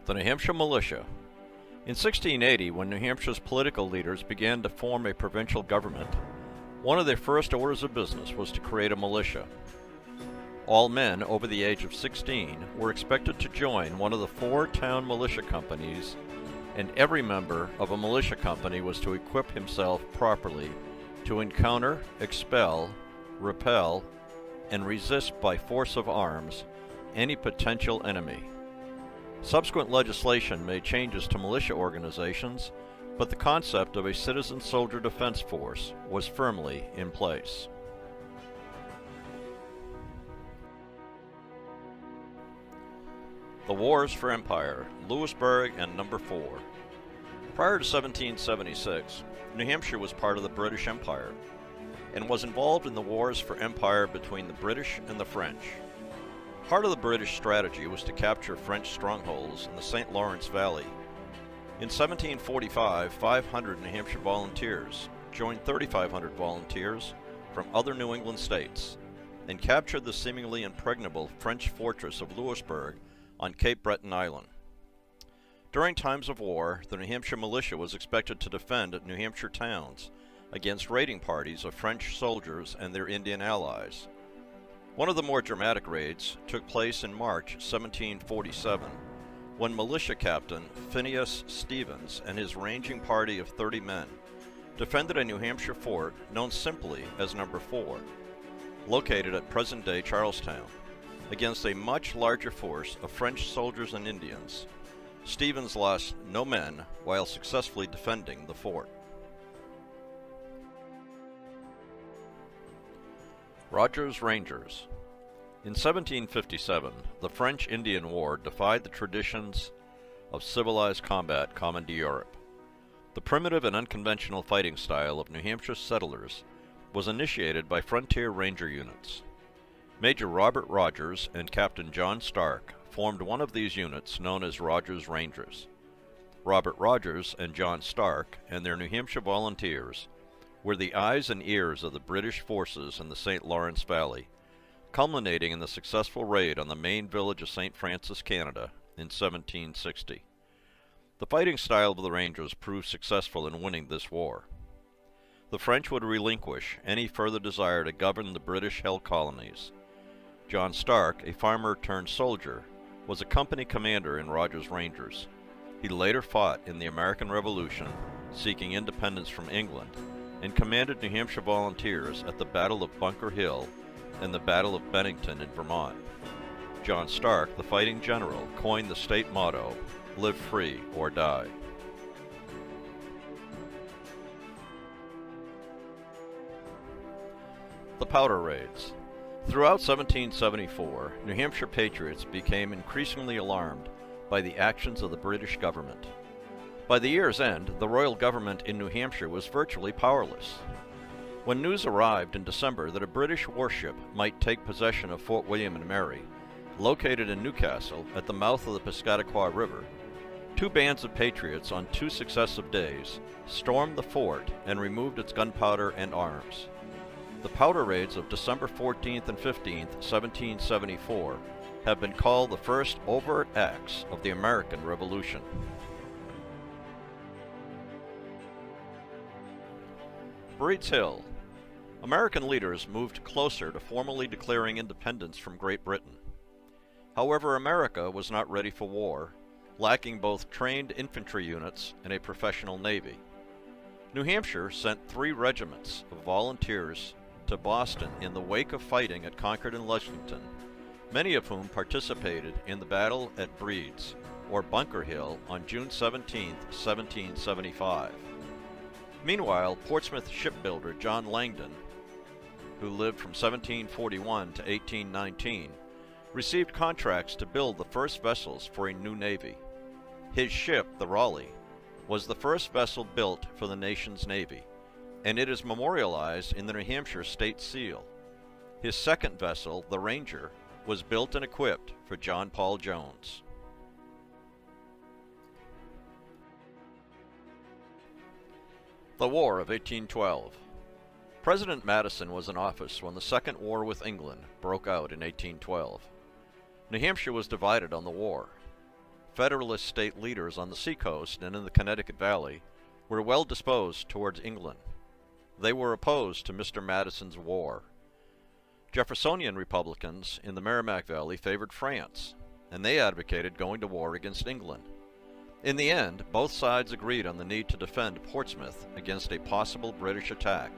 The New Hampshire Militia. In 1680, when New Hampshire's political leaders began to form a provincial government, one of their first orders of business was to create a militia. All men over the age of 16 were expected to join one of the 4 town militia companies, and every member of a militia company was to equip himself properly to encounter, expel, repel, and resist by force of arms any potential enemy. Subsequent legislation made changes to militia organizations, but the concept of a citizen soldier defense force was firmly in place. The Wars for Empire, Louisbourg and No. 4. Prior to 1776, New Hampshire was part of the British Empire and was involved in the wars for empire between the British and the French. Part of the British strategy was to capture French strongholds in the St. Lawrence Valley. In 1745, 500 New Hampshire volunteers joined 3,500 volunteers from other New England states and captured the seemingly impregnable French fortress of Louisbourg on Cape Breton Island. During times of war, the New Hampshire militia was expected to defend New Hampshire towns against raiding parties of French soldiers and their Indian allies. One of the more dramatic raids took place in March 1747, when militia captain Phineas Stevens and his ranging party of 30 men defended a New Hampshire fort known simply as No. 4, located at present-day Charlestown, against a much larger force of French soldiers and Indians. Stevens lost no men while successfully defending the fort. Rogers Rangers. In 1757, the French-Indian War defied the traditions of civilized combat common to Europe. The primitive and unconventional fighting style of New Hampshire settlers was initiated by frontier ranger units. Major Robert Rogers and Captain John Stark formed one of these units known as Rogers Rangers. Robert Rogers and John Stark and their New Hampshire volunteers were the eyes and ears of the British forces in the St. Lawrence Valley, culminating in the successful raid on the main village of St. Francis, Canada, in 1760. The fighting style of the Rangers proved successful in winning this war. The French would relinquish any further desire to govern the British-held colonies. John Stark, a farmer turned soldier, was a company commander in Rogers Rangers. He later fought in the American Revolution, seeking independence from England, and commanded New Hampshire volunteers at the Battle of Bunker Hill and the Battle of Bennington in Vermont. John Stark, the fighting general, coined the state motto, "Live free or die." The Powder Raids. Throughout 1774, New Hampshire patriots became increasingly alarmed by the actions of the British government. By the year's end, the royal government in New Hampshire was virtually powerless. When news arrived in December that a British warship might take possession of Fort William and Mary, located in Newcastle at the mouth of the Piscataqua River, 2 bands of patriots on 2 successive days stormed the fort and removed its gunpowder and arms. The powder raids of December 14th and 15th, 1774, have been called the first overt acts of the American Revolution. Breed's Hill. American leaders moved closer to formally declaring independence from Great Britain. However, America was not ready for war, lacking both trained infantry units and a professional navy. New Hampshire sent 3 regiments of volunteers to Boston in the wake of fighting at Concord and Lexington, many of whom participated in the battle at Breed's, or Bunker Hill, on June 17, 1775. Meanwhile, Portsmouth shipbuilder John Langdon, who lived from 1741 to 1819, received contracts to build the first vessels for a new navy. His ship, the Raleigh, was the first vessel built for the nation's navy, and it is memorialized in the New Hampshire State Seal. His second vessel, the Ranger, was built and equipped for John Paul Jones. The War of 1812. President Madison was in office when the Second War with England broke out in 1812. New Hampshire was divided on the war. Federalist state leaders on the seacoast and in the Connecticut Valley were well disposed towards England. They were opposed to Mr. Madison's war. Jeffersonian Republicans in the Merrimack Valley favored France, and they advocated going to war against England. In the end, both sides agreed on the need to defend Portsmouth against a possible British attack.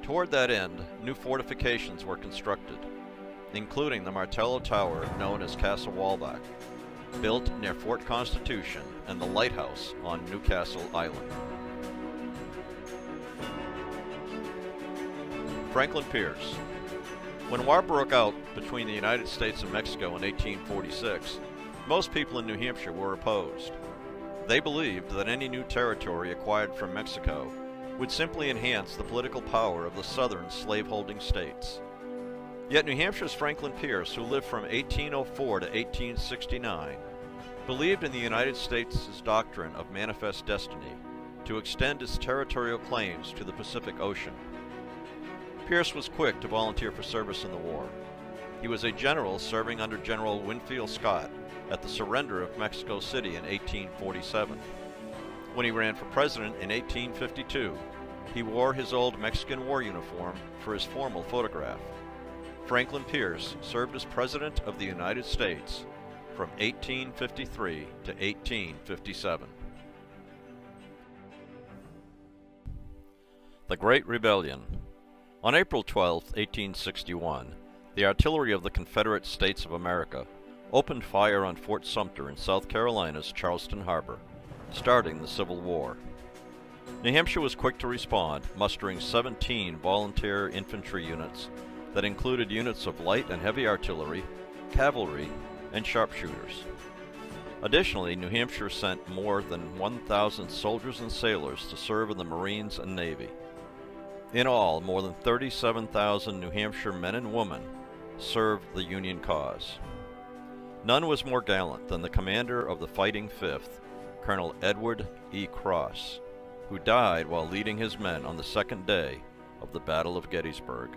Toward that end, new fortifications were constructed, including the Martello Tower known as Castle Walbach, built near Fort Constitution, and the lighthouse on Newcastle Island. Franklin Pierce. When war broke out between the United States and Mexico in 1846, most people in New Hampshire were opposed. They believed that any new territory acquired from Mexico would simply enhance the political power of the southern slaveholding states. Yet New Hampshire's Franklin Pierce, who lived from 1804 to 1869, believed in the United States' doctrine of manifest destiny to extend its territorial claims to the Pacific Ocean. Pierce was quick to volunteer for service in the war. He was a general serving under General Winfield Scott at the surrender of Mexico City in 1847. When he ran for president in 1852, he wore his old Mexican war uniform for his formal photograph. Franklin Pierce served as President of the United States from 1853 to 1857. The Great Rebellion. On April 12, 1861, the artillery of the Confederate States of America opened fire on Fort Sumter in South Carolina's Charleston Harbor, starting the Civil War. New Hampshire was quick to respond, mustering 17 volunteer infantry units that included units of light and heavy artillery, cavalry, and sharpshooters. Additionally, New Hampshire sent more than 1,000 soldiers and sailors to serve in the Marines and Navy. In all, more than 37,000 New Hampshire men and women served the Union cause. None was more gallant than the commander of the Fighting Fifth, Colonel Edward E. Cross, who died while leading his men on the second day of the Battle of Gettysburg.